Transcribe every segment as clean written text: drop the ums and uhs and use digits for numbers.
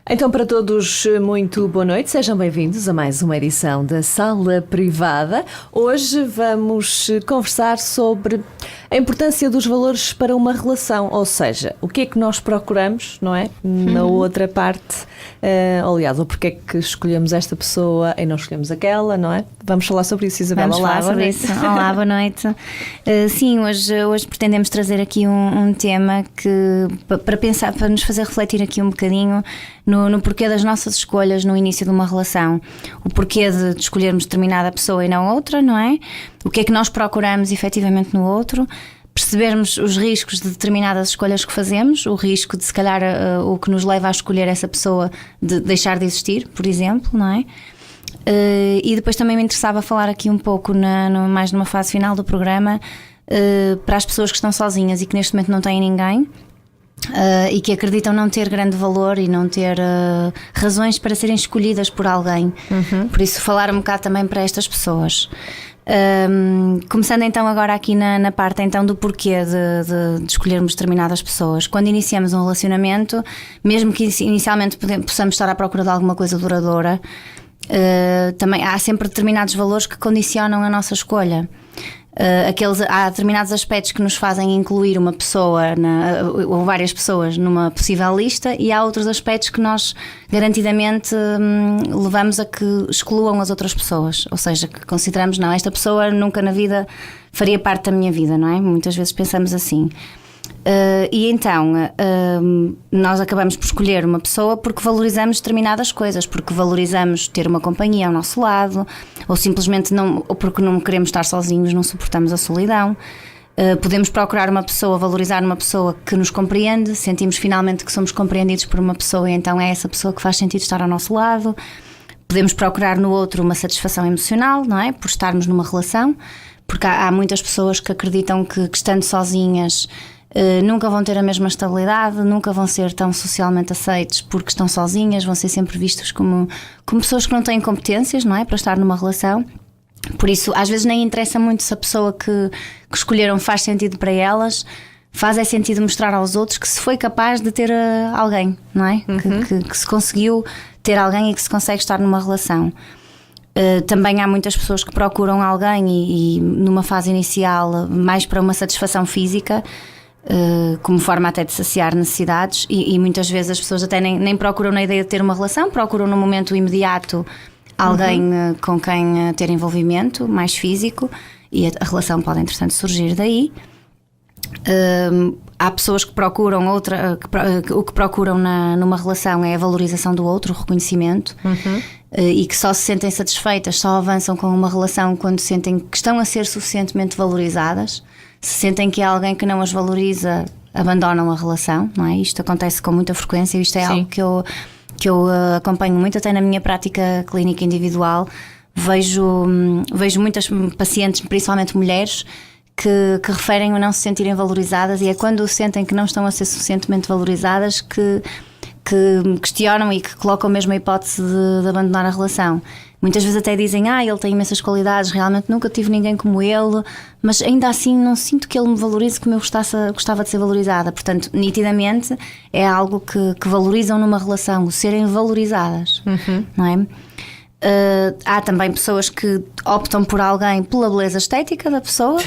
Então, para todos, muito boa noite, sejam bem-vindos a mais uma edição da Sala Privada. Hoje vamos conversar sobre a importância dos valores para uma relação, ou seja, o que é que nós procuramos, não é? Na outra parte, aliás, ou porque é que escolhemos esta pessoa e não escolhemos aquela, não é? Vamos falar sobre isso, Isabela. Vamos falar sobre isso. Olá, boa noite. Sim, hoje pretendemos trazer aqui um tema para pensar, para nos fazer refletir aqui um bocadinho no porquê das nossas escolhas no início de uma relação. O porquê de escolhermos determinada pessoa e não outra, não é? O que é que nós procuramos efetivamente no outro. Percebermos os riscos de determinadas escolhas que fazemos, o risco de, se calhar, o que nos leva a escolher essa pessoa de deixar de existir, por exemplo, não é? E depois também me interessava falar aqui um pouco, mais numa fase final do programa, para as pessoas que estão sozinhas e que neste momento não têm ninguém, e que acreditam não ter grande valor e não ter razões para serem escolhidas por alguém. Por isso falar um bocado também para estas pessoas. Começando então agora aqui na parte então do porquê de escolhermos determinadas pessoas. Quando iniciamos um relacionamento, mesmo que inicialmente possamos estar à procura de alguma coisa duradoura, também há sempre determinados valores que condicionam a nossa escolha. Há determinados aspectos que nos fazem incluir uma pessoa ou várias pessoas numa possível lista, e há outros aspectos que nós garantidamente levamos a que excluam as outras pessoas, ou seja, que consideramos, não, esta pessoa nunca na vida faria parte da minha vida, não é? Muitas vezes pensamos assim. E então nós acabamos por escolher uma pessoa porque valorizamos determinadas coisas, porque valorizamos ter uma companhia ao nosso lado, ou simplesmente ou porque não queremos estar sozinhos, não suportamos a solidão. Podemos procurar uma pessoa, valorizar uma pessoa que nos compreende, sentimos finalmente que somos compreendidos por uma pessoa, e então é essa pessoa que faz sentido estar ao nosso lado. Podemos procurar no outro uma satisfação emocional, não é? Por estarmos numa relação, porque há muitas pessoas que acreditam que estando sozinhas nunca vão ter a mesma estabilidade, nunca vão ser tão socialmente aceites porque estão sozinhas, vão ser sempre vistos como pessoas que não têm competências, não é? Para estar numa relação. Por isso, às vezes nem interessa muito se a pessoa que escolheram faz sentido para elas. Faz sentido mostrar aos outros que se foi capaz de ter alguém, não é? Que se conseguiu ter alguém e que se consegue estar numa relação. Também há muitas pessoas que procuram alguém e numa fase inicial mais para uma satisfação física, como forma até de saciar necessidades, e muitas vezes as pessoas até nem procuram na ideia de ter uma relação, procuram no momento imediato alguém com quem ter envolvimento mais físico, e a relação pode entretanto surgir daí. Há pessoas que procuram o que procuram numa relação é a valorização do outro, o reconhecimento, e que só se sentem satisfeitas, só avançam com uma relação quando sentem que estão a ser suficientemente valorizadas. Se sentem que há alguém que não as valoriza, abandonam a relação, não é? Isto acontece com muita frequência, isto é algo que eu acompanho muito até na minha prática clínica individual. Vejo muitas pacientes, principalmente mulheres, que referem a não se sentirem valorizadas, e é quando sentem que não estão a ser suficientemente valorizadas que questionam e que colocam mesmo a hipótese de abandonar a relação. Muitas vezes até dizem, ele tem imensas qualidades, realmente nunca tive ninguém como ele, mas ainda assim não sinto que ele me valorize como eu gostava de ser valorizada. Portanto, nitidamente é algo que valorizam numa relação, o serem valorizadas, não é? Há também pessoas que optam por alguém pela beleza estética da pessoa,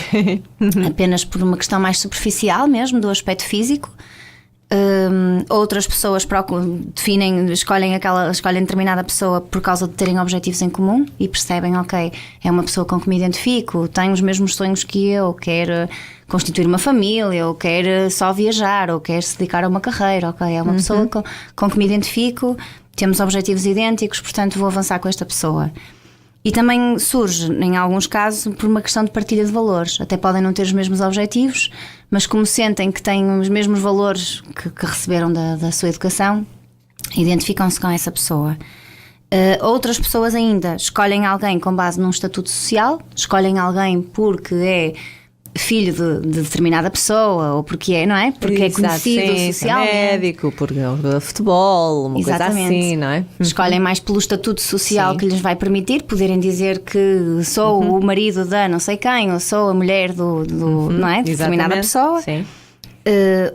apenas por uma questão mais superficial mesmo, do aspecto físico. Outras pessoas escolhem determinada pessoa por causa de terem objetivos em comum e percebem, ok, é uma pessoa com que me identifico, tem os mesmos sonhos que eu, quer constituir uma família, ou quer só viajar, ou quer se dedicar a uma carreira, ok, é uma pessoa com que me identifico, temos objetivos idênticos, portanto vou avançar com esta pessoa. E também surge, em alguns casos, por uma questão de partilha de valores. Até podem não ter os mesmos objetivos, mas como sentem que têm os mesmos valores que receberam da sua educação, identificam-se com essa pessoa. Outras pessoas ainda escolhem alguém com base num estatuto social, escolhem alguém porque é filho de determinada pessoa, ou porque é, não é? Porque exato, é conhecido socialmente. É médico, porque é futebol, uma exatamente. Coisa assim, não é? Escolhem mais pelo estatuto social que lhes vai permitir poderem dizer que sou o marido da não sei quem, ou sou a mulher não é? De determinada pessoa. Sim.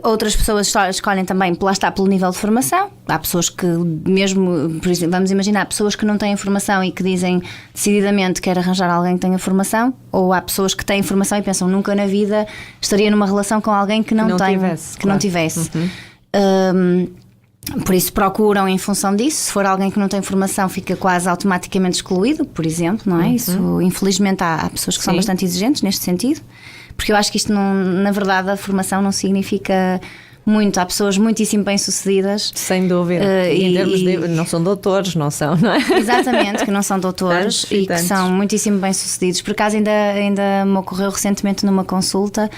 Outras pessoas escolhem também, lá está, pelo nível de formação. Há pessoas que mesmo, por exemplo, vamos imaginar, pessoas que não têm formação e que dizem decididamente quer arranjar alguém que tenha formação, ou há pessoas que têm formação e pensam nunca na vida estaria numa relação com alguém que não tivesse. Por isso procuram em função disso. Se for alguém que não tem formação, fica quase automaticamente excluído, por exemplo, não é? Isso, infelizmente há pessoas que são bastante exigentes neste sentido. Porque eu acho que isto, na verdade, a formação não significa muito. Há pessoas muitíssimo bem-sucedidas. Sem dúvida. Em termos de. Não são doutores, não são, não é? Exatamente, que não são doutores e que são muitíssimo bem-sucedidos. Por acaso, ainda me ocorreu recentemente numa consulta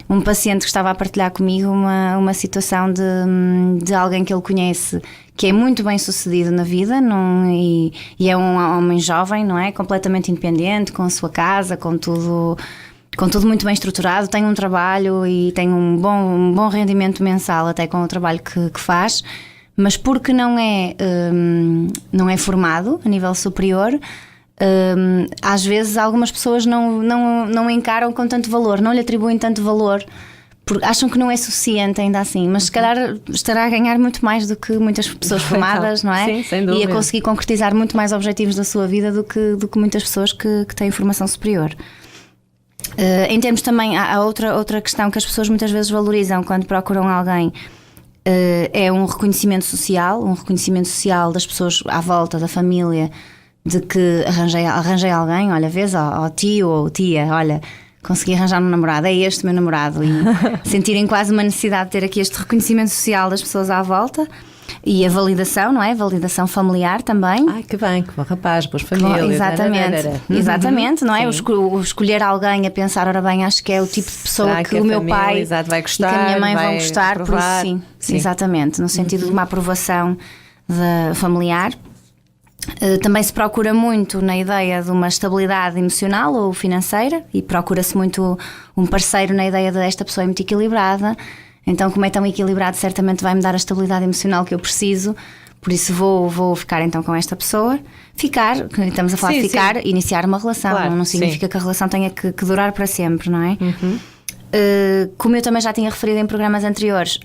um paciente que estava a partilhar comigo uma situação de alguém que ele conhece que é muito bem-sucedido na vida e é um homem jovem, não é? Completamente independente, com a sua casa, com tudo muito bem estruturado, tem um trabalho e tem um bom rendimento mensal até com o trabalho que faz, mas porque não é formado a nível superior, às vezes algumas pessoas não encaram com tanto valor, não lhe atribuem tanto valor, porque acham que não é suficiente ainda assim, mas se calhar estará a ganhar muito mais do que muitas pessoas formadas, não é? Sim, sem dúvida. E a conseguir concretizar muito mais objetivos da sua vida do que muitas pessoas que têm formação superior. Em termos também, há outra questão que as pessoas muitas vezes valorizam quando procuram alguém, é um reconhecimento social das pessoas à volta, da família, de que arranjei alguém, olha, vês, ó tio ou tia, olha, consegui arranjar um namorado, é este meu namorado, e sentirem quase uma necessidade de ter aqui este reconhecimento social das pessoas à volta. E a validação, não é? Validação familiar também. Ai, que bem, que bom rapaz, boas famílias. Exatamente, não é? O escolher alguém a pensar, ora bem, acho que é o tipo de pessoa que o meu pai vai gostar, e que a minha mãe vão gostar, aprovar. Por isso sim, exatamente, no sentido de uma aprovação familiar. Também se procura muito na ideia de uma estabilidade emocional ou financeira, e procura-se muito um parceiro na ideia de esta pessoa é muito equilibrada. Então, como é tão equilibrado, certamente vai-me dar a estabilidade emocional que eu preciso. Por isso vou ficar então com esta pessoa. Estamos a falar de ficar, iniciar uma relação. Claro, não significa que a relação tenha que durar para sempre, não é? Como eu também já tinha referido em programas anteriores,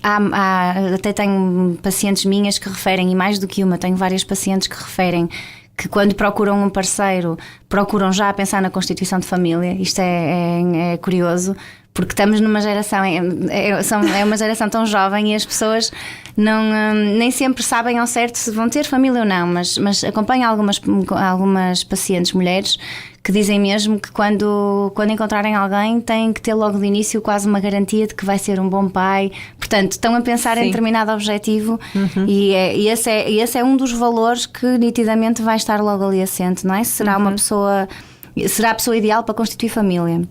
até tenho pacientes minhas que referem, e mais do que uma, tenho várias pacientes que referem que quando procuram um parceiro, procuram já pensar na constituição de família. Isto é curioso, porque estamos numa geração, é uma geração tão jovem e as pessoas nem sempre sabem ao certo se vão ter família ou não, mas acompanho algumas pacientes mulheres que dizem mesmo que quando encontrarem alguém têm que ter logo de início quase uma garantia de que vai ser um bom pai. Portanto, estão a pensar em determinado objetivo e esse é um dos valores que nitidamente vai estar logo ali assente, não é? Será a pessoa ideal para constituir família.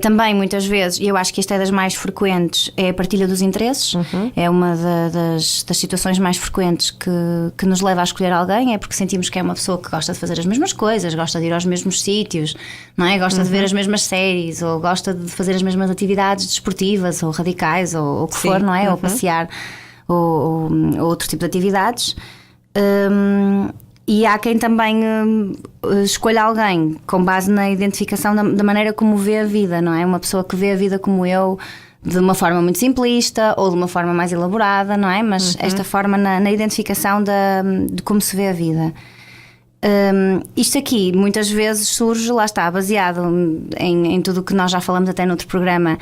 Também muitas vezes, e eu acho que esta é das mais frequentes, é a partilha dos interesses. É uma das situações mais frequentes que nos leva a escolher alguém, é porque sentimos que é uma pessoa que gosta de fazer as mesmas coisas, gosta de ir aos mesmos sítios, não é? Gosta de ver as mesmas séries, ou gosta de fazer as mesmas atividades desportivas ou radicais, ou o que for, não é? Ou passear, ou outro tipo de atividades. E há quem também escolha alguém com base na identificação da maneira como vê a vida, não é? Uma pessoa que vê a vida como eu, de uma forma muito simplista ou de uma forma mais elaborada, não é? Mas esta forma na identificação de como se vê a vida. Isto aqui muitas vezes surge, lá está, baseado em tudo o que nós já falamos até noutro programa.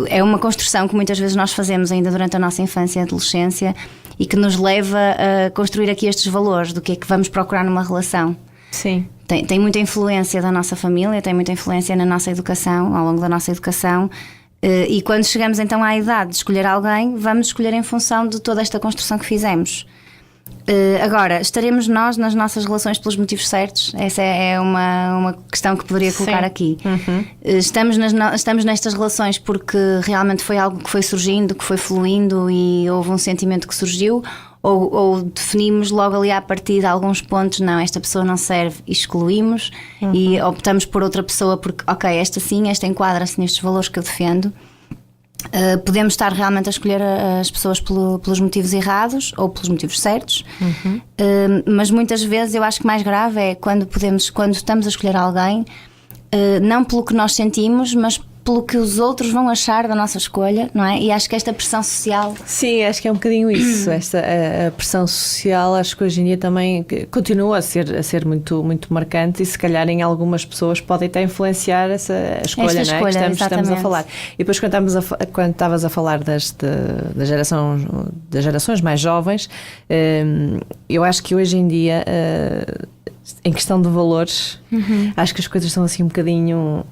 É uma construção que muitas vezes nós fazemos ainda durante a nossa infância e adolescência e que nos leva a construir aqui estes valores do que é que vamos procurar numa relação. Sim. Tem muita influência da nossa família, tem muita influência na nossa educação, ao longo da nossa educação, e quando chegamos então à idade de escolher alguém, vamos escolher em função de toda esta construção que fizemos. Agora, estaremos nós nas nossas relações pelos motivos certos? Essa é uma questão que poderia colocar aqui. Estamos nestas relações porque realmente foi algo que foi surgindo, que foi fluindo e houve um sentimento que surgiu, ou definimos logo ali à partida alguns pontos, não, esta pessoa não serve, e excluímos e optamos por outra pessoa porque, ok, esta sim, esta enquadra-se nestes valores que eu defendo. Podemos estar realmente a escolher as pessoas pelos motivos errados ou pelos motivos certos, mas muitas vezes eu acho que mais grave é quando estamos a escolher alguém, não pelo que nós sentimos, mas pelo que os outros vão achar da nossa escolha, não é? E acho que esta pressão social... Sim, acho que é um bocadinho isso. A pressão social, acho que hoje em dia também continua a ser muito, muito marcante, e se calhar em algumas pessoas pode até influenciar a escolha, não é? Que estamos a falar. E depois quando estavas a falar das gerações mais jovens, eu acho que hoje em dia, em questão de valores, acho que as coisas estão assim um bocadinho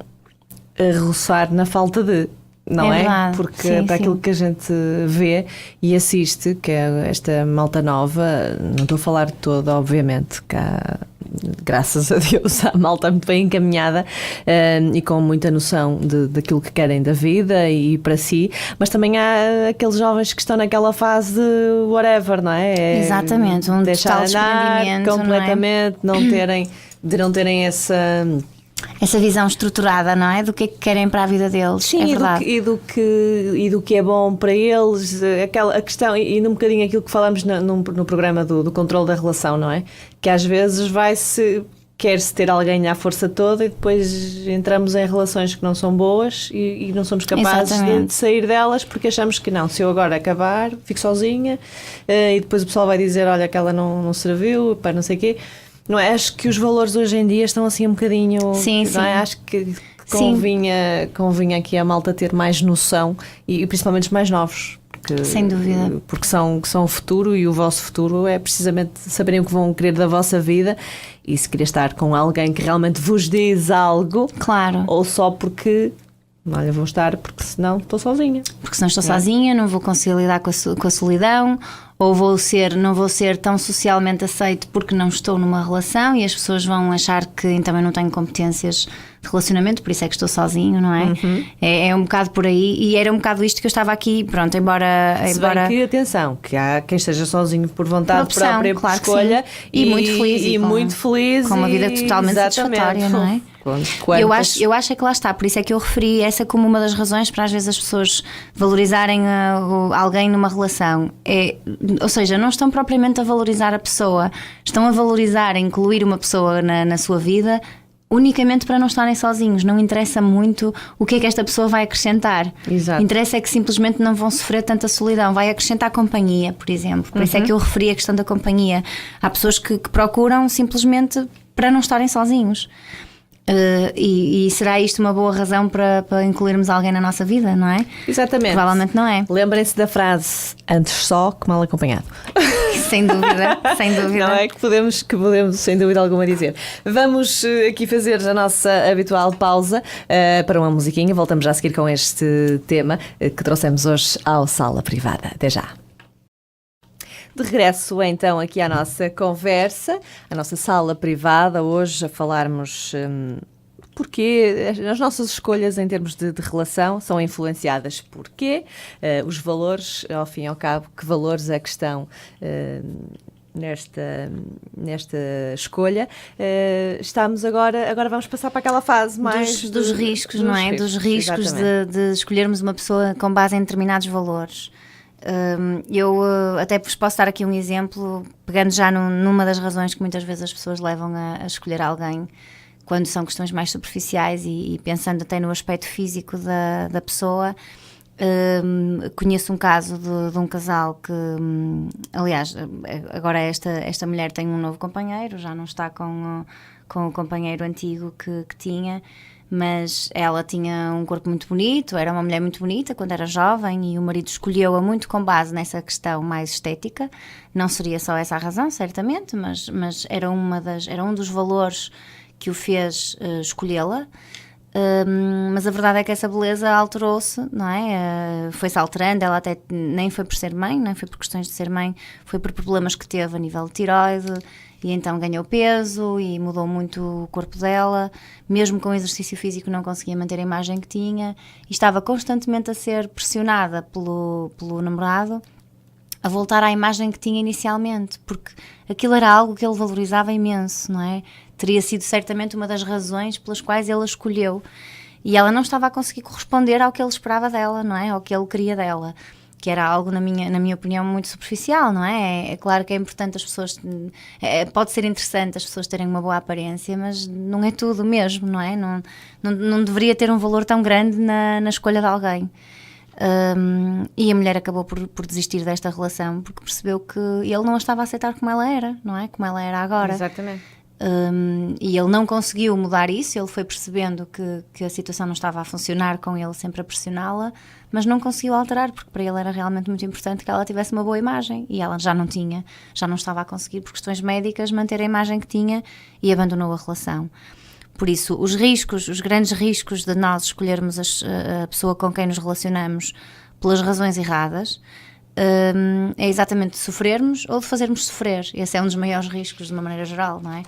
a roçar na falta de... Não é? Verdade. Porque para aquilo que a gente vê e assiste, que é esta malta nova, não estou a falar de toda, obviamente, que há, graças a Deus, há malta muito bem encaminhada e com muita noção daquilo que querem da vida e para si, mas também há aqueles jovens que estão naquela fase de whatever, não é? Exatamente, um deixar andar completamente, não é? não terem essa visão estruturada, não é? Do que é que querem para a vida deles. Sim, é verdade. E do que é bom para eles, a questão, e um bocadinho aquilo que falamos no programa do controle da relação, não é? Que às vezes quer-se ter alguém à força toda e depois entramos em relações que não são boas e não somos capazes de sair delas porque achamos que não, se eu agora acabar, fico sozinha e depois o pessoal vai dizer, olha, aquela não serviu, para não sei o quê. Não é? Acho que os valores hoje em dia estão assim um bocadinho... Sim, não é? Acho que convinha aqui a malta ter mais noção e principalmente os mais novos. Sem dúvida. Porque são o futuro e o vosso futuro é precisamente saberem o que vão querer da vossa vida e se querer estar com alguém que realmente vos diz algo. Claro. Ou só porque... Olha, vou estar porque senão estou sozinha. Porque senão estou sozinha, não vou conseguir lidar com a solidão, ou não vou ser tão socialmente aceito porque não estou numa relação e as pessoas vão achar que também não tenho competências de relacionamento, por isso é que estou sozinho, não é? É um bocado por aí, e era um bocado isto que eu estava aqui, pronto, embora bem que, atenção, que há quem esteja sozinho por vontade própria, por escolha, e muito feliz. E muito feliz. Com uma vida totalmente satisfatória, não é? Eu acho é que lá está, por isso é que eu referi essa como uma das razões para às vezes as pessoas valorizarem alguém numa relação. Ou seja, não estão propriamente a valorizar a pessoa, estão a valorizar, a incluir uma pessoa na sua vida unicamente para não estarem sozinhos. Não interessa muito o que é que esta pessoa vai acrescentar. Exato. Interessa é que simplesmente não vão sofrer tanta solidão. Vai acrescentar companhia, por exemplo. Por isso é que eu referi a questão da companhia. Há pessoas que procuram simplesmente para não estarem sozinhos. E será isto uma boa razão para incluirmos alguém na nossa vida, não é? Exatamente. Provavelmente não é. Lembrem-se da frase, antes só que mal acompanhado. Sem dúvida, sem dúvida. Não é que podemos sem dúvida alguma dizer. Vamos aqui fazer a nossa habitual pausa para uma musiquinha. Voltamos já a seguir com este tema que trouxemos hoje ao Sala Privada. Até já. De regresso então aqui à nossa conversa, à nossa sala privada, hoje a falarmos porque as nossas escolhas em termos de relação são influenciadas por quê? Os valores, ao fim e ao cabo, que valores é que estão nesta escolha. Estamos agora vamos passar para aquela fase mais dos riscos, não é? Dos riscos de escolhermos uma pessoa com base em determinados valores. Eu até vos posso dar aqui um exemplo, pegando já numa das razões que muitas vezes as pessoas levam a escolher alguém quando são questões mais superficiais e pensando até no aspecto físico da pessoa. Conheço um caso de um casal que, aliás, agora esta mulher tem um novo companheiro, já não está com o companheiro antigo que tinha. Mas ela tinha um corpo muito bonito, era uma mulher muito bonita quando era jovem e o marido escolheu-a muito com base nessa questão mais estética. Não seria só essa a razão, certamente, mas era um dos valores que o fez escolhê-la. Mas a verdade é que essa beleza alterou-se, não é? Foi-se alterando, ela até nem foi por ser mãe, nem foi por questões de ser mãe, foi por problemas que teve a nível de tiroide. E então ganhou peso e mudou muito o corpo dela, mesmo com exercício físico não conseguia manter a imagem que tinha e estava constantemente a ser pressionada pelo namorado a voltar à imagem que tinha inicialmente, porque aquilo era algo que ele valorizava imenso, não é? Teria sido certamente uma das razões pelas quais ele a escolheu e ela não estava a conseguir corresponder ao que ele esperava dela, não é? Ao que ele queria dela. que era algo, na minha opinião, muito superficial, não é? É claro que é importante as pessoas, pode ser interessante as pessoas terem uma boa aparência, mas não é tudo mesmo, não é? Não deveria ter um valor tão grande na escolha de alguém. E a mulher acabou por desistir desta relação porque percebeu que ele não a estava a aceitar como ela era, não é? Como ela era agora. Exatamente. E ele não conseguiu mudar isso, ele foi percebendo que a situação não estava a funcionar com ele sempre a pressioná-la, mas não conseguiu alterar, porque para ele era realmente muito importante que ela tivesse uma boa imagem, e ela já não tinha, já não estava a conseguir por questões médicas manter a imagem que tinha, e abandonou a relação. Por isso, os grandes riscos de nós escolhermos a pessoa com quem nos relacionamos pelas razões erradas, é exatamente de sofrermos ou de fazermos sofrer. Esse é um dos maiores riscos de uma maneira geral, não é?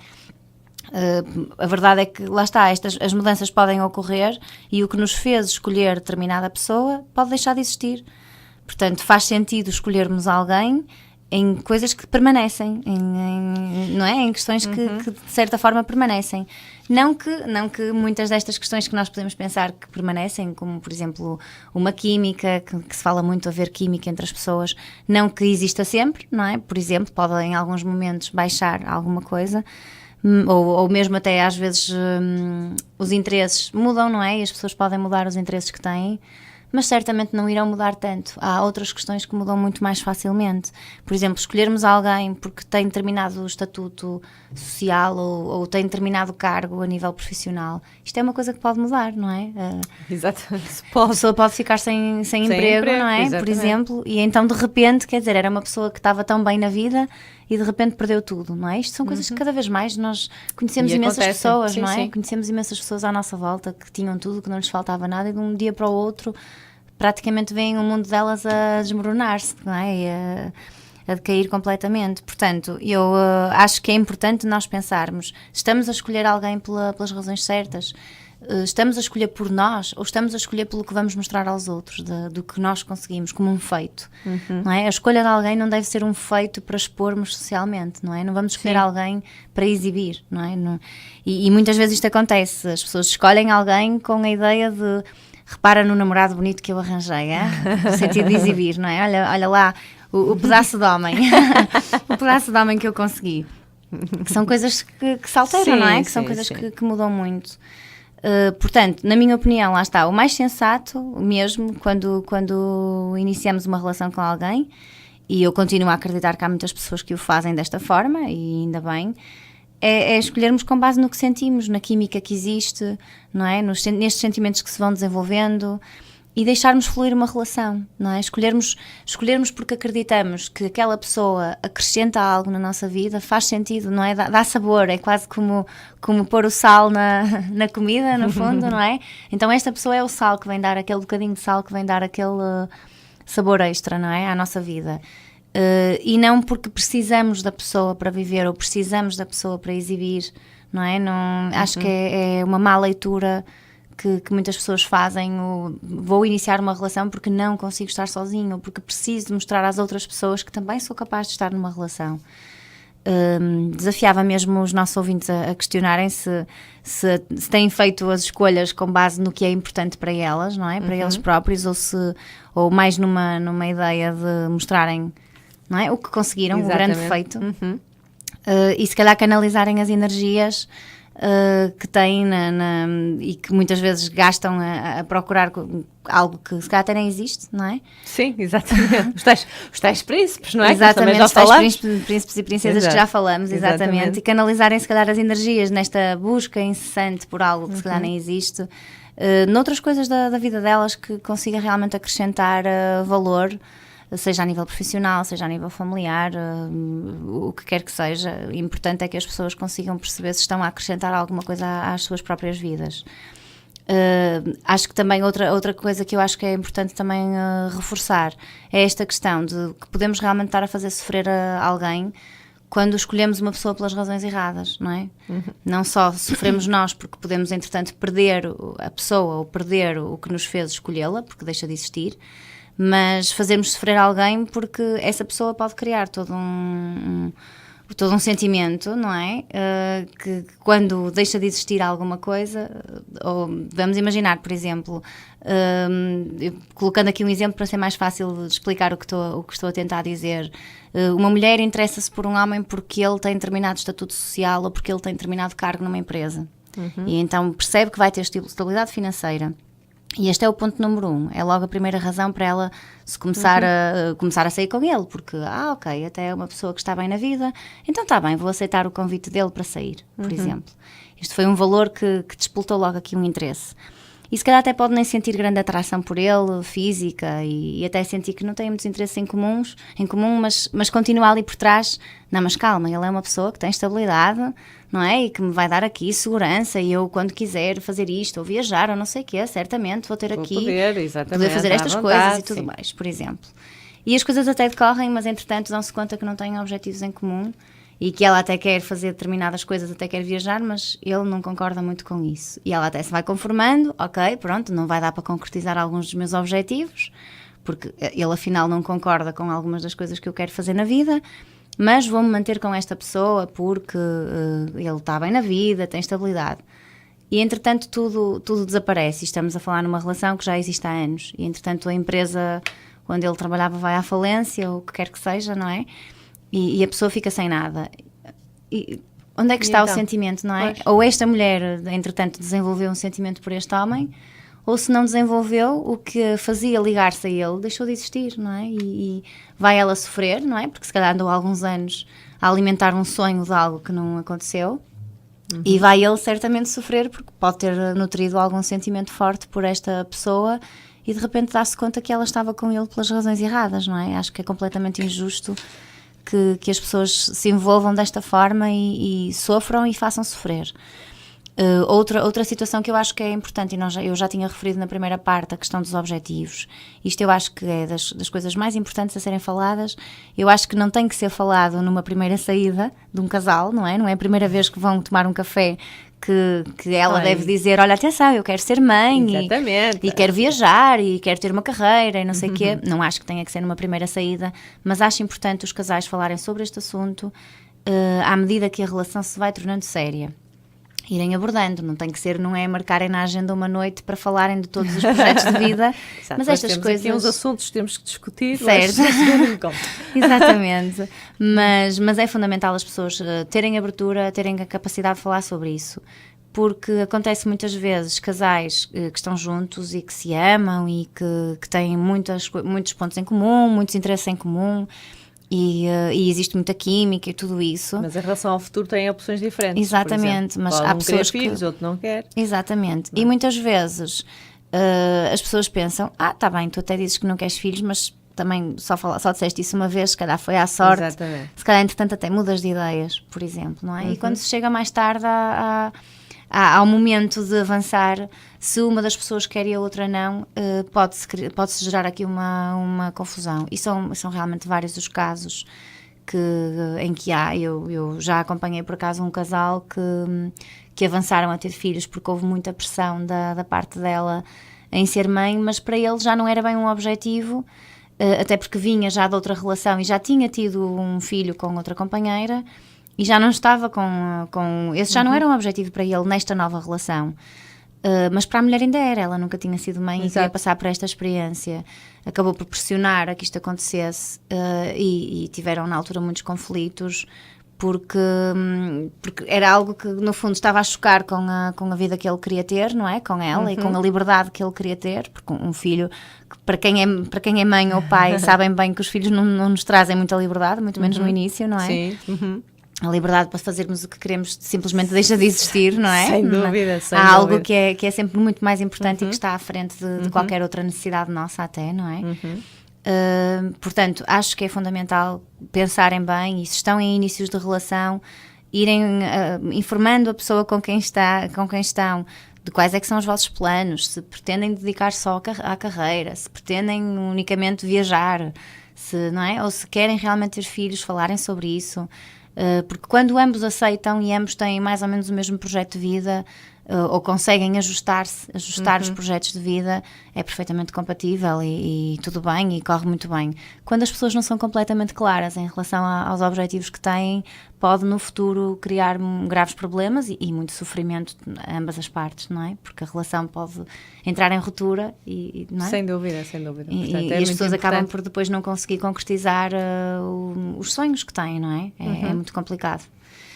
A verdade é que, lá está, as mudanças podem ocorrer e o que nos fez escolher determinada pessoa pode deixar de existir. Portanto, faz sentido escolhermos alguém em coisas que permanecem, não é? Em questões que de certa forma permanecem. Não que muitas destas questões que nós podemos pensar que permanecem, como por exemplo uma química, que se fala muito haver química entre as pessoas, não que exista sempre, não é? Por exemplo, pode em alguns momentos baixar alguma coisa, ou mesmo até às vezes os interesses mudam, não é? E as pessoas podem mudar os interesses que têm, mas certamente não irão mudar tanto. Há outras questões que mudam muito mais facilmente. Por exemplo, escolhermos alguém porque tem determinado estatuto social ou tem determinado cargo a nível profissional. Isto é uma coisa que pode mudar, não é? Exatamente. A pessoa pode ficar sem emprego, não é? Exatamente. Por exemplo, e então de repente, quer dizer, era uma pessoa que estava tão bem na vida e de repente perdeu tudo, não é? Isto são coisas que cada vez mais nós conhecemos imensas pessoas, não é? Sim. Conhecemos imensas pessoas à nossa volta que tinham tudo, que não lhes faltava nada e de um dia para o outro praticamente veem o mundo delas a desmoronar-se, não é? E a decair completamente. Portanto, eu acho que é importante nós pensarmos, estamos a escolher alguém pelas razões certas? Estamos a escolher por nós ou estamos a escolher pelo que vamos mostrar aos outros, do que nós conseguimos, como um feito, não é? A escolha de alguém não deve ser um feito para expormos socialmente, não é? Não vamos escolher alguém para exibir, não é? E muitas vezes isto acontece, as pessoas escolhem alguém com a ideia de repara no namorado bonito que eu arranjei, no sentido de exibir, não é? Olha lá o pedaço de homem, o pedaço de homem que eu consegui, que são coisas que se alteram, não é? Que são coisas que mudam muito. Portanto, na minha opinião, lá está, o mais sensato mesmo quando iniciamos uma relação com alguém, e eu continuo a acreditar que há muitas pessoas que o fazem desta forma, e ainda bem, é escolhermos com base no que sentimos, na química que existe, não é? Nestes sentimentos que se vão desenvolvendo, e deixarmos fluir uma relação, não é? Escolhermos porque acreditamos que aquela pessoa acrescenta algo na nossa vida, faz sentido, não é? Dá sabor, é quase como pôr o sal na comida, no fundo, não é? Então esta pessoa é o sal que vem dar, aquele bocadinho de sal que vem dar aquele sabor extra, não é? À nossa vida. E não porque precisamos da pessoa para viver ou precisamos da pessoa para exibir, não é? Acho que é uma má leitura que muitas pessoas fazem. Vou iniciar uma relação porque não consigo estar sozinho, ou porque preciso mostrar às outras pessoas que também sou capaz de estar numa relação. Desafiava mesmo os nossos ouvintes a questionarem se têm feito as escolhas com base no que é importante para elas, não é? Para eles próprios, ou mais numa ideia de mostrarem, não é? O que conseguiram, exatamente, o grande feito. E se calhar canalizarem as energias que têm e que muitas vezes gastam a procurar algo que se calhar até nem existe, não é? Sim, exatamente. Os tais príncipes, não é? Exatamente, os tais príncipes e princesas. Exato. Que já falamos, exatamente. E canalizarem se calhar as energias nesta busca incessante por algo que se calhar nem existe, noutras coisas da vida delas que consiga realmente acrescentar valor, seja a nível profissional, seja a nível familiar, o que quer que seja. O importante é que as pessoas consigam perceber se estão a acrescentar alguma coisa às suas próprias vidas. Acho que também outra coisa que eu acho que é importante também reforçar é esta questão de que podemos realmente estar a fazer sofrer a alguém quando escolhemos uma pessoa pelas razões erradas, não é? Não só sofremos nós porque podemos entretanto perder a pessoa ou perder o que nos fez escolhê-la, porque deixa de existir, mas fazermos sofrer alguém porque essa pessoa pode criar todo todo um sentimento, não é? Que quando deixa de existir alguma coisa, ou vamos imaginar, por exemplo, colocando aqui um exemplo para ser mais fácil de explicar o que estou a tentar dizer. Uma mulher interessa-se por um homem porque ele tem determinado estatuto social ou porque ele tem determinado cargo numa empresa. E então percebe que vai ter estabilidade financeira. E este é o ponto número 1, é logo a primeira razão para ela se começar a sair com ele, porque, ok, até é uma pessoa que está bem na vida, então está bem, vou aceitar o convite dele para sair, por exemplo. Isto foi um valor que despoltou logo aqui um interesse. E se calhar até pode nem sentir grande atração por ele, física, e até sentir que não tem muitos interesses em comum, mas continua ali por trás. Não, mas calma, ele é uma pessoa que tem estabilidade, não é? E que me vai dar aqui segurança, e eu quando quiser fazer isto, ou viajar, ou não sei o quê, certamente vou ter aqui, poder fazer estas coisas e tudo mais, por exemplo. E as coisas até decorrem, mas entretanto dão-se conta que não têm objetivos em comum, e que ela até quer fazer determinadas coisas, até quer viajar, mas ele não concorda muito com isso. E ela até se vai conformando, ok, pronto, não vai dar para concretizar alguns dos meus objetivos, porque ele afinal não concorda com algumas das coisas que eu quero fazer na vida, mas vou-me manter com esta pessoa porque ele está bem na vida, tem estabilidade. E entretanto tudo desaparece, e estamos a falar numa relação que já existe há anos, e entretanto a empresa onde ele trabalhava vai à falência, ou o que quer que seja, não é? E a pessoa fica sem nada. E onde é que está então o sentimento, não é? Pois. Ou esta mulher, entretanto, desenvolveu um sentimento por este homem, ou se não desenvolveu, o que fazia ligar-se a ele deixou de existir, não é? E vai ela sofrer, não é? Porque se calhar andou há alguns anos a alimentar um sonho de algo que não aconteceu, e vai ele certamente sofrer porque pode ter nutrido algum sentimento forte por esta pessoa e de repente dá-se conta que ela estava com ele pelas razões erradas, não é? Acho que é completamente injusto que as pessoas se envolvam desta forma e sofram e façam sofrer. Outra situação que eu acho que é importante, e eu já tinha referido na primeira parte, a questão dos objetivos. Isto eu acho que é das coisas mais importantes a serem faladas. Eu acho que não tem que ser falado numa primeira saída de um casal, não é? Não é a primeira vez que vão tomar um café que ela deve dizer, olha, atenção, eu quero ser mãe e quero viajar e quero ter uma carreira e não sei o quê. Não acho que tenha que ser numa primeira saída, mas acho importante os casais falarem sobre este assunto à medida que a relação se vai tornando séria. Irem abordando, não é marcarem na agenda uma noite para falarem de todos os projetos de vida. Exato, mas estas coisas... Aqui uns assuntos que temos que discutir. Certo. Exatamente. Mas é fundamental as pessoas terem abertura, terem a capacidade de falar sobre isso. Porque acontece muitas vezes casais que estão juntos e que se amam e que têm muitos pontos em comum, muitos interesses em comum, e existe muita química e tudo isso. Mas em relação ao futuro têm opções diferentes. Exatamente, mas há pessoas que... filhos, outro não quer. Exatamente. Não. E muitas vezes as pessoas pensam, tá bem, tu até dizes que não queres filhos, mas também só disseste isso uma vez, se calhar foi à sorte. Exatamente. Se calhar, entretanto, até mudas de ideias, por exemplo, não é? E quando se chega mais tarde ao momento de avançar, se uma das pessoas quer e a outra não, pode-se gerar aqui uma confusão. E são realmente vários os casos em que há. Eu já acompanhei por acaso um casal que avançaram a ter filhos porque houve muita pressão da parte dela em ser mãe, mas para ele já não era bem um objetivo, até porque vinha já de outra relação e já tinha tido um filho com outra companheira, e já não estava com esse já não era um objetivo para ele nesta nova relação. Mas para a mulher ainda era, ela nunca tinha sido mãe. Exato. E queria passar por esta experiência. Acabou por pressionar a que isto acontecesse e tiveram na altura muitos conflitos porque era algo que no fundo estava a chocar com a vida que ele queria ter, não é? Com ela e com a liberdade que ele queria ter, porque um filho, para quem é mãe ou pai, sabem bem que os filhos não nos trazem muita liberdade, muito menos no início, não é? Sim. A liberdade para fazermos o que queremos simplesmente deixa de existir, não é? Sem dúvida, sem Há dúvida. algo que é sempre muito mais importante e que está à frente de qualquer outra necessidade nossa até, não é? Portanto, acho que é fundamental pensarem bem, e se estão em inícios de relação, irem informando a pessoa com quem estão, de quais é que são os vossos planos, se pretendem dedicar só à carreira, se pretendem unicamente viajar, não é? Ou se querem realmente ter filhos, falarem sobre isso. Porque quando ambos aceitam e ambos têm mais ou menos o mesmo projeto de vida, ou conseguem ajustar os projetos de vida, é perfeitamente compatível e tudo bem e corre muito bem. Quando as pessoas não são completamente claras em relação aos objetivos que têm, pode no futuro criar graves problemas e muito sofrimento a ambas as partes, não é? Porque a relação pode entrar em ruptura não é? Sem dúvida, sem dúvida. Portanto, E as pessoas acabam por depois não conseguir concretizar os sonhos que têm, não é? É muito complicado.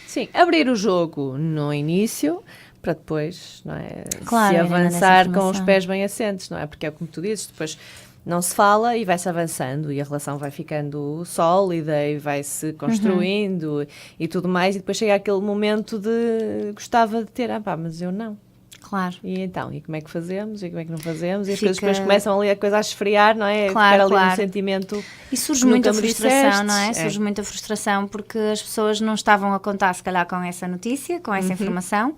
Sim, abrir o jogo no início para depois, não é? Claro, se avançar com os pés bem assentes, não é? Porque é como tu dizes, depois não se fala e vai-se avançando e a relação vai ficando sólida e vai-se construindo e tudo mais, e depois chega aquele momento de gostava de ter, mas eu não. Claro. E então, e como é que fazemos? E como é que não fazemos? E as coisas depois começam ali a coisa a esfriar, não é? Claro, ficar ali um sentimento. E surge muita frustração, não é? Surge muita frustração porque as pessoas não estavam a contar, se calhar, com essa notícia, com essa informação.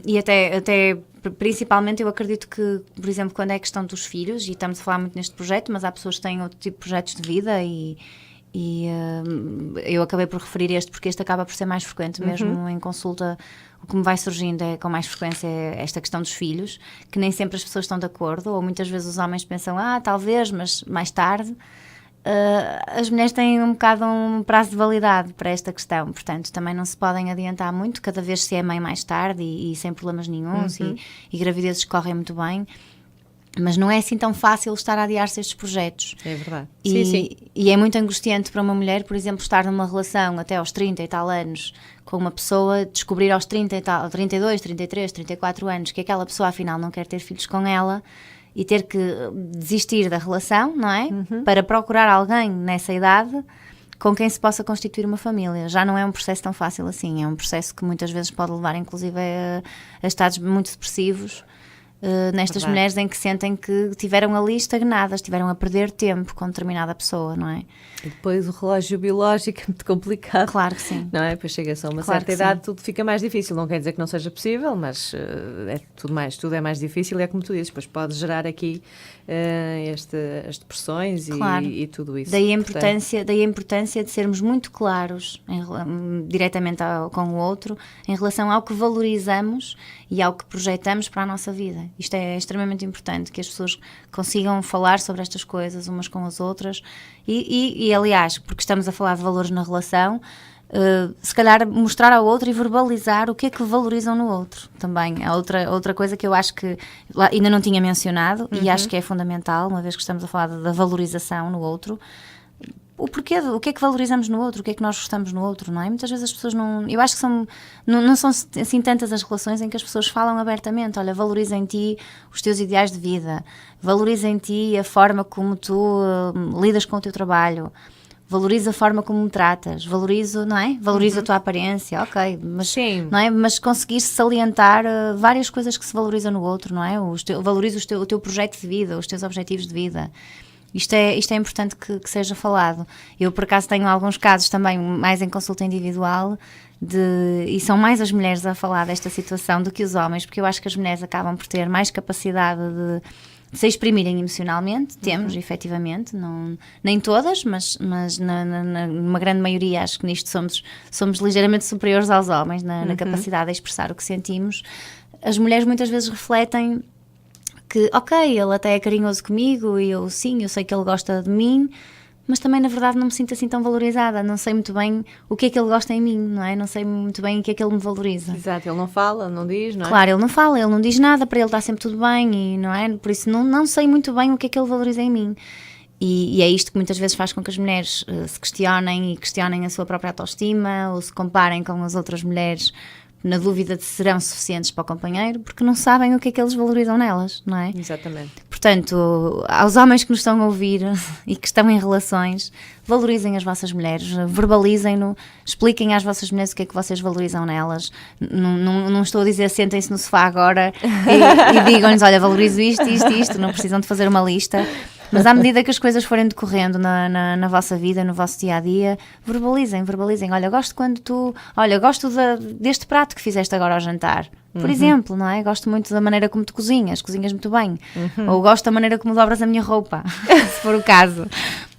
E até principalmente eu acredito que, por exemplo, quando é a questão dos filhos, e estamos a falar muito neste projeto, mas há pessoas que têm outro tipo de projetos de vida e eu acabei por referir este porque este acaba por ser mais frequente mesmo em consulta. O que me vai surgindo com mais frequência é esta questão dos filhos, que nem sempre as pessoas estão de acordo, ou muitas vezes os homens pensam, talvez, mas mais tarde. As mulheres têm um bocado um prazo de validade para esta questão, portanto também não se podem adiantar muito, cada vez se é mãe mais tarde e sem problemas nenhuns e gravidezes correm muito bem, mas não é assim tão fácil estar a adiar-se estes projetos. É verdade. E é muito angustiante para uma mulher, por exemplo, estar numa relação até aos 30 e tal anos com uma pessoa, descobrir aos 30 e tal, 32, 33, 34 anos que aquela pessoa afinal não quer ter filhos com ela e ter que desistir da relação, não é? Para procurar alguém nessa idade com quem se possa constituir uma família. Já não é um processo tão fácil assim, é um processo que muitas vezes pode levar inclusive a estados muito depressivos nestas mulheres em que sentem que tiveram ali estagnadas, tiveram a perder tempo com determinada pessoa, não é? E depois o relógio biológico é muito complicado. Claro que sim. Não é? Depois chega-se a uma certa idade, tudo fica mais difícil. Não quer dizer que não seja possível, mas tudo é mais difícil e é como tu dizes, depois pode gerar aqui as depressões e tudo isso. Daí a importância de sermos muito claros diretamente com o outro em relação ao que valorizamos e ao que projetamos para a nossa vida. Isto é extremamente importante, que as pessoas consigam falar sobre estas coisas umas com as outras e aliás, porque estamos a falar de valores na relação, se calhar mostrar ao outro e verbalizar o que é que valorizam no outro também. É outra coisa que eu acho que ainda não tinha mencionado e acho que é fundamental, uma vez que estamos a falar da valorização no outro. O porquê, o que é que valorizamos no outro, o que é que nós gostamos no outro, não é? Muitas vezes as pessoas não... Eu acho que não são assim tantas as relações em que as pessoas falam abertamente. Olha, valoriza em ti os teus ideais de vida, valoriza em ti a forma como tu lidas com o teu trabalho, valoriza a forma como me tratas, valoriza, não é? Valoriza a tua aparência, ok, mas, sim, não é? Mas conseguir salientar várias coisas que se valorizam no outro, não é? Valoriza o teu projeto de vida, os teus objetivos de vida. Isto é importante que seja falado. Eu, por acaso, tenho alguns casos também, mais em consulta individual, e são mais as mulheres a falar desta situação do que os homens, porque eu acho que as mulheres acabam por ter mais capacidade de se exprimirem emocionalmente. Temos, efetivamente, nem todas, mas numa grande maioria acho que nisto somos ligeiramente superiores aos homens, na capacidade de expressar o que sentimos. As mulheres muitas vezes refletem que, ok, ele até é carinhoso comigo e eu sei que ele gosta de mim, mas também na verdade não me sinto assim tão valorizada, não sei muito bem o que é que ele gosta em mim, não é? Não sei muito bem o que é que ele me valoriza. Exato, ele não fala, não diz, não é? Claro, ele não fala, ele não diz nada, para ele está sempre tudo bem, e não é? Por isso não sei muito bem o que é que ele valoriza em mim. E é isto que muitas vezes faz com que as mulheres se questionem a sua própria autoestima, ou se comparem com as outras mulheres na dúvida de se serão suficientes para o companheiro, porque não sabem o que é que eles valorizam nelas, não é? Exatamente. Portanto, aos homens que nos estão a ouvir e que estão em relações, valorizem as vossas mulheres, verbalizem-no, expliquem às vossas mulheres o que é que vocês valorizam nelas. Não estou a dizer sentem-se no sofá agora e digam-lhes, olha, valorizo isto, não precisam de fazer uma lista. Mas à medida que as coisas forem decorrendo na vossa vida, no vosso dia-a-dia, verbalizem. Olha, gosto deste prato que fizeste agora ao jantar. Por exemplo, não é? Gosto muito da maneira como tu cozinhas muito bem. Ou gosto da maneira como dobras a minha roupa, se for o caso.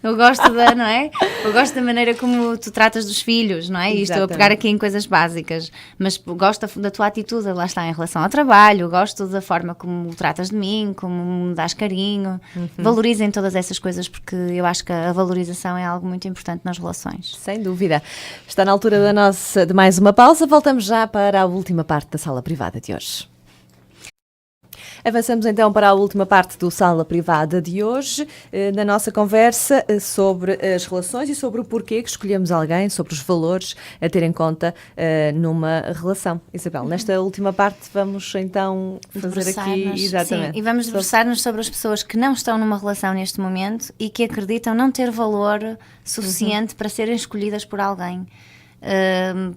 Eu gosto não é? Eu gosto da maneira como tu tratas dos filhos, não é? E estou a pegar aqui em coisas básicas, mas gosto da tua atitude, lá está, em relação ao trabalho, gosto da forma como tratas de mim, como me dás carinho. Valorizem todas essas coisas, porque eu acho que a valorização é algo muito importante nas relações. Sem dúvida. Está na altura de mais uma pausa. Voltamos já para a última parte da sala privada de hoje. Avançamos então para a última parte do Sala Privada de hoje, na nossa conversa sobre as relações e sobre o porquê que escolhemos alguém, sobre os valores a ter em conta numa relação. Isabel, nesta última parte vamos então fazer aqui... Exatamente. Sim, e vamos debruçar-nos sobre as pessoas que não estão numa relação neste momento e que acreditam não ter valor suficiente para serem escolhidas por alguém.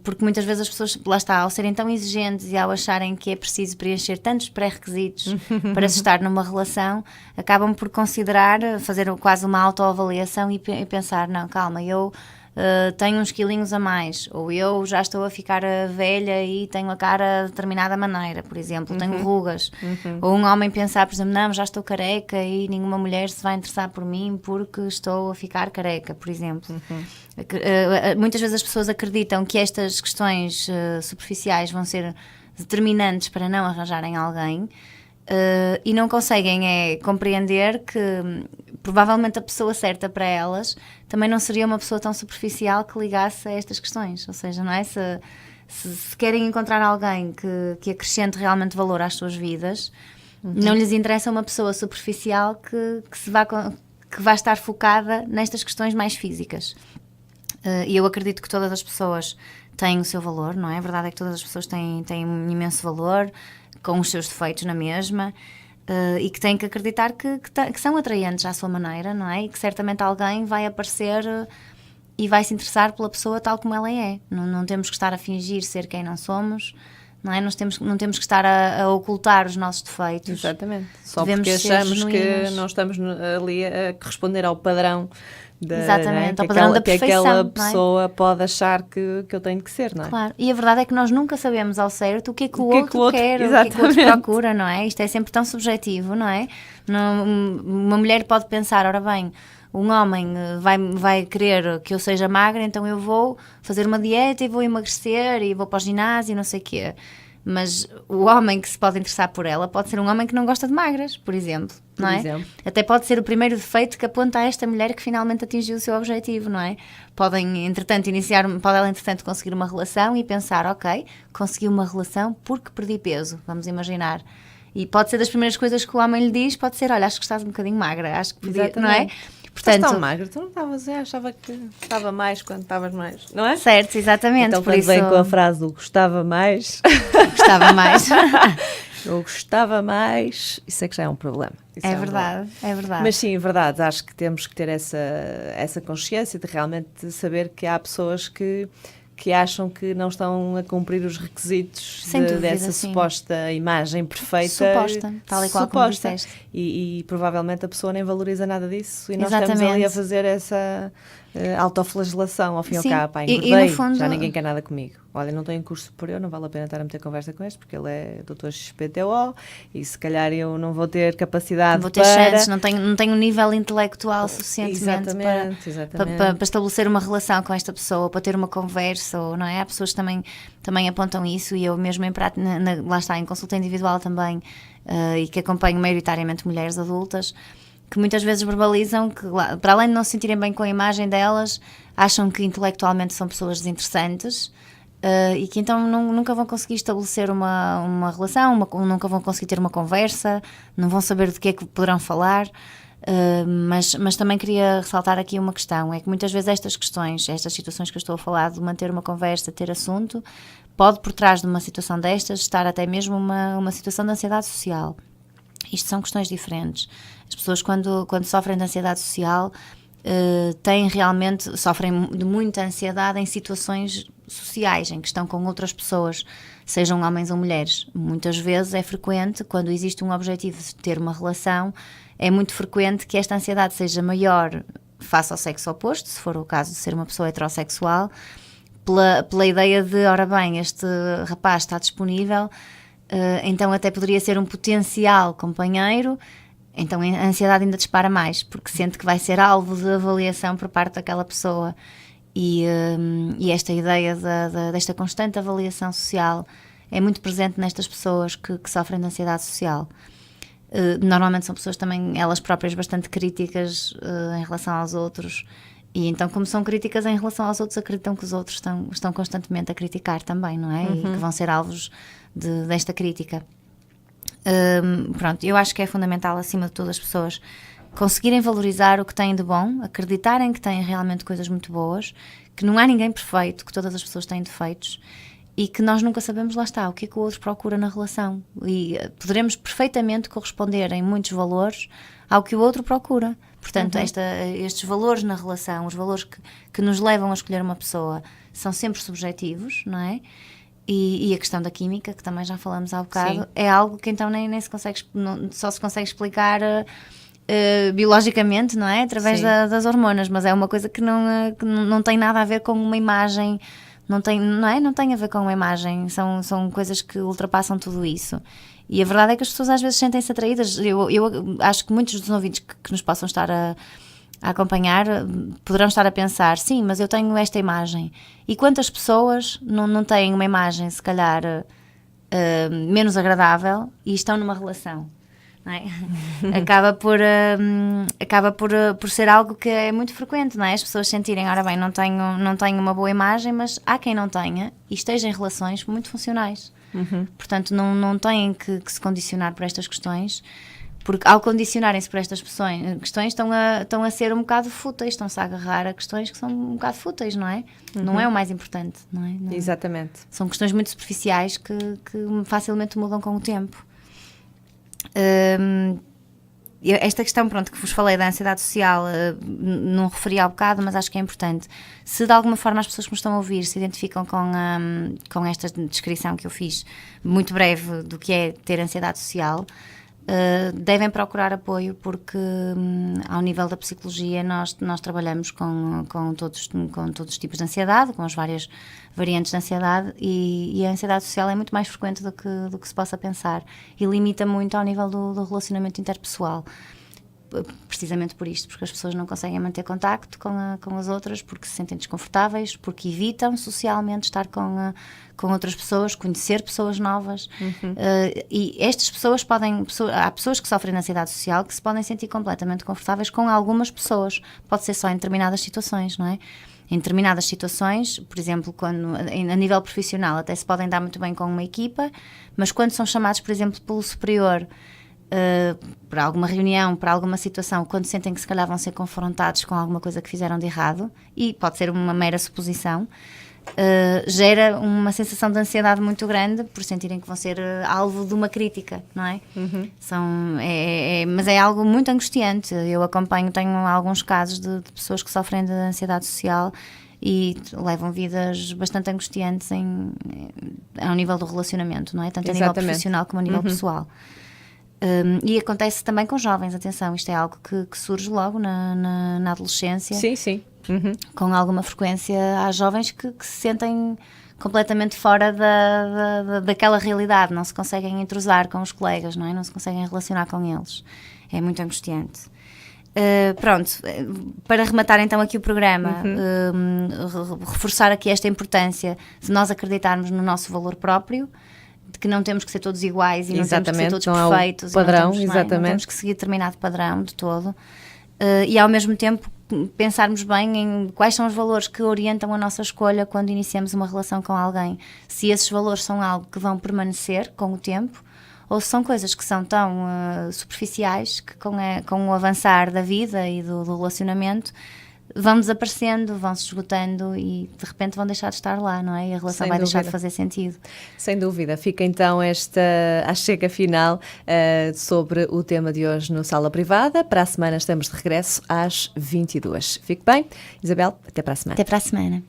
Porque muitas vezes as pessoas, lá está, ao serem tão exigentes e ao acharem que é preciso preencher tantos pré-requisitos para se estar numa relação, acabam por considerar, fazer quase uma autoavaliação e pensar, não, calma, eu tenho uns quilinhos a mais, ou eu já estou a ficar velha e tenho a cara de determinada maneira, por exemplo, tenho rugas, ou um homem pensar, por exemplo, não, já estou careca e nenhuma mulher se vai interessar por mim porque estou a ficar careca, por exemplo. Muitas vezes as pessoas acreditam que estas questões superficiais vão ser determinantes para não arranjarem alguém. E não conseguem compreender que provavelmente a pessoa certa para elas também não seria uma pessoa tão superficial que ligasse a estas questões, ou seja, não é? Se querem encontrar alguém que acrescente realmente valor às suas vidas, não lhes interessa uma pessoa superficial que vai estar focada nestas questões mais físicas. E eu acredito que todas as pessoas têm o seu valor, não é? A verdade é que todas as pessoas têm um imenso valor, com os seus defeitos na mesma, e que têm que acreditar que são atraentes à sua maneira, não é? E que certamente alguém vai aparecer e vai se interessar pela pessoa tal como ela é. Não temos que estar a fingir ser quem não somos, não é? Não temos que estar a ocultar os nossos defeitos. Exatamente. Só porque achamos que não estamos ali a corresponder ao padrão. Exatamente, ao padrão da perfeição, que aquela pessoa pode achar que eu tenho que ser, não é? Claro, e a verdade é que nós nunca sabemos ao certo o que é que o outro quer, exatamente. O que é que o outro procura, não é? Isto é sempre tão subjetivo, não é? Uma mulher pode pensar, ora bem, um homem vai querer que eu seja magra, então eu vou fazer uma dieta e vou emagrecer e vou para o ginásio e não sei o quê. Mas o homem que se pode interessar por ela pode ser um homem que não gosta de magras, por exemplo, não é? Até pode ser o primeiro defeito que aponta a esta mulher que finalmente atingiu o seu objetivo, não é? Pode ela, entretanto, conseguir uma relação e pensar, ok, consegui uma relação porque perdi peso, vamos imaginar. E pode ser das primeiras coisas que o homem lhe diz, pode ser, olha, acho que estás um bocadinho magra, acho que podia, não é? Portanto, estás tão magra, tu não estavas, achava que estava mais quando estavas mais, não é? Certo, exatamente. Então quando vem com a frase do gostava mais... Gostava mais. Eu gostava mais, isso é que já é um problema. É verdade, é verdade. Mas sim, é verdade, acho que temos que ter essa consciência de realmente saber que há pessoas que acham que não estão a cumprir os requisitos dessa suposta imagem perfeita. Suposta, tal e qual como disseste. E provavelmente a pessoa nem valoriza nada disso e nós estamos ali a fazer essa autoflagelação ao fim e ao cabo. Pá, engordei, no fundo, já ninguém quer nada comigo. Olha, não tenho curso superior, não vale a pena estar a meter conversa com este, porque ele é doutor XPTO e se calhar eu não vou ter capacidade chances, não tenho um nível intelectual suficientemente para estabelecer uma relação com esta pessoa, para ter uma conversa, ou, não é? Há pessoas que também apontam isso e eu mesmo lá está, em consulta individual também, e que acompanho maioritariamente mulheres adultas, que muitas vezes verbalizam que, para além de não se sentirem bem com a imagem delas, acham que intelectualmente são pessoas desinteressantes, e que então nunca vão conseguir estabelecer uma relação, nunca vão conseguir ter uma conversa, não vão saber de que é que poderão falar. Mas também queria ressaltar aqui uma questão, é que muitas vezes estas situações que eu estou a falar, de manter uma conversa, ter assunto, pode por trás de uma situação destas estar até mesmo uma situação de ansiedade social. Isto são questões diferentes. As pessoas quando sofrem de ansiedade social sofrem de muita ansiedade em situações sociais, em que estão com outras pessoas, sejam homens ou mulheres. Muitas vezes é frequente, quando existe um objetivo de ter uma relação, é muito frequente que esta ansiedade seja maior face ao sexo oposto, se for o caso de ser uma pessoa heterossexual, pela ideia de, ora bem, este rapaz está disponível, então até poderia ser um potencial companheiro, então a ansiedade ainda dispara mais, porque sente que vai ser alvo de avaliação por parte daquela pessoa. E esta ideia desta constante avaliação social é muito presente nestas pessoas que sofrem de ansiedade social. Normalmente são pessoas também, elas próprias, bastante críticas em relação aos outros, e então, como são críticas em relação aos outros, acreditam que os outros estão constantemente a criticar também, não é? E que vão ser alvos desta crítica. Pronto, eu acho que é fundamental, acima de tudo, as pessoas conseguirem valorizar o que têm de bom, acreditarem que têm realmente coisas muito boas, que não há ninguém perfeito, que todas as pessoas têm defeitos, e que nós nunca sabemos, lá está, o que é que o outro procura na relação. E poderemos perfeitamente corresponder em muitos valores ao que o outro procura. Portanto, estes valores na relação, os valores que nos levam a escolher uma pessoa, são sempre subjetivos, não é? E a questão da química, que também já falamos há bocado, é algo que então nem se consegue, só se consegue explicar biologicamente, não é? Através das hormonas, mas é uma coisa que não tem nada a ver com uma imagem. Não tem a ver com uma imagem, são coisas que ultrapassam tudo isso. E a verdade é que as pessoas às vezes sentem-se atraídas. Eu acho que muitos dos ouvintes que nos possam estar a acompanhar poderão estar a pensar, sim, mas eu tenho esta imagem. E quantas pessoas não têm uma imagem, se calhar, menos agradável e estão numa relação? Não é? acaba por ser algo que é muito frequente, não é? As pessoas sentirem, ora bem, não tenho uma boa imagem, mas há quem não tenha e esteja em relações muito funcionais. Portanto, não têm que se condicionar por estas questões, porque ao condicionarem-se por estas questões estão a ser um bocado fúteis, estão-se a agarrar a questões que são um bocado fúteis, não é? Não é o mais importante, não é? Exatamente. São questões muito superficiais que facilmente mudam com o tempo. Esta questão, pronto, que vos falei da ansiedade social, não referi há bocado, mas acho que é importante. Se de alguma forma as pessoas que me estão a ouvir se identificam com esta descrição que eu fiz, muito breve, do que é ter ansiedade social, devem procurar apoio, porque ao nível da psicologia nós trabalhamos com todos os tipos de ansiedade, com as várias variantes de ansiedade, e a ansiedade social é muito mais frequente do que se possa pensar e limita muito ao nível do relacionamento interpessoal, precisamente por isto, porque as pessoas não conseguem manter contacto com as outras, porque se sentem desconfortáveis, porque evitam socialmente estar com outras pessoas, conhecer pessoas novas. E estas pessoas há pessoas que sofrem de ansiedade social que se podem sentir completamente confortáveis com algumas pessoas, pode ser só em determinadas situações, não é? Em determinadas situações, por exemplo, quando a nível profissional até se podem dar muito bem com uma equipa, mas quando são chamados, por exemplo, pelo superior para alguma reunião, para alguma situação, quando sentem que se calhar vão ser confrontados com alguma coisa que fizeram de errado, e pode ser uma mera suposição, gera uma sensação de ansiedade muito grande por sentirem que vão ser alvo de uma crítica, não é? Mas é algo muito angustiante. Eu tenho alguns casos de pessoas que sofrem de ansiedade social e levam vidas bastante angustiantes ao nível do relacionamento, não é? Tanto a nível profissional como a nível pessoal. E acontece também com jovens, atenção, isto é algo que surge logo na adolescência. Sim. Com alguma frequência há jovens que se sentem completamente fora daquela realidade, não se conseguem entrosar com os colegas, não é? Não se conseguem relacionar com eles. É muito angustiante. Pronto, para rematar então aqui o programa, reforçar aqui esta importância de nós acreditarmos no nosso valor próprio, de que não temos que ser todos iguais e não temos que ser todos perfeitos, padrão, não temos que seguir determinado padrão de todo, e ao mesmo tempo pensarmos bem em quais são os valores que orientam a nossa escolha quando iniciamos uma relação com alguém, se esses valores são algo que vão permanecer com o tempo, ou se são coisas que são tão superficiais que com o avançar da vida e do relacionamento vão desaparecendo, vão se esgotando e de repente vão deixar de estar lá, não é? E a relação vai deixar de fazer sentido. Sem dúvida. Fica então a chega final sobre o tema de hoje no Sala Privada. Para a semana estamos de regresso às 22h. Fique bem. Isabel, até para a semana. Até para a semana.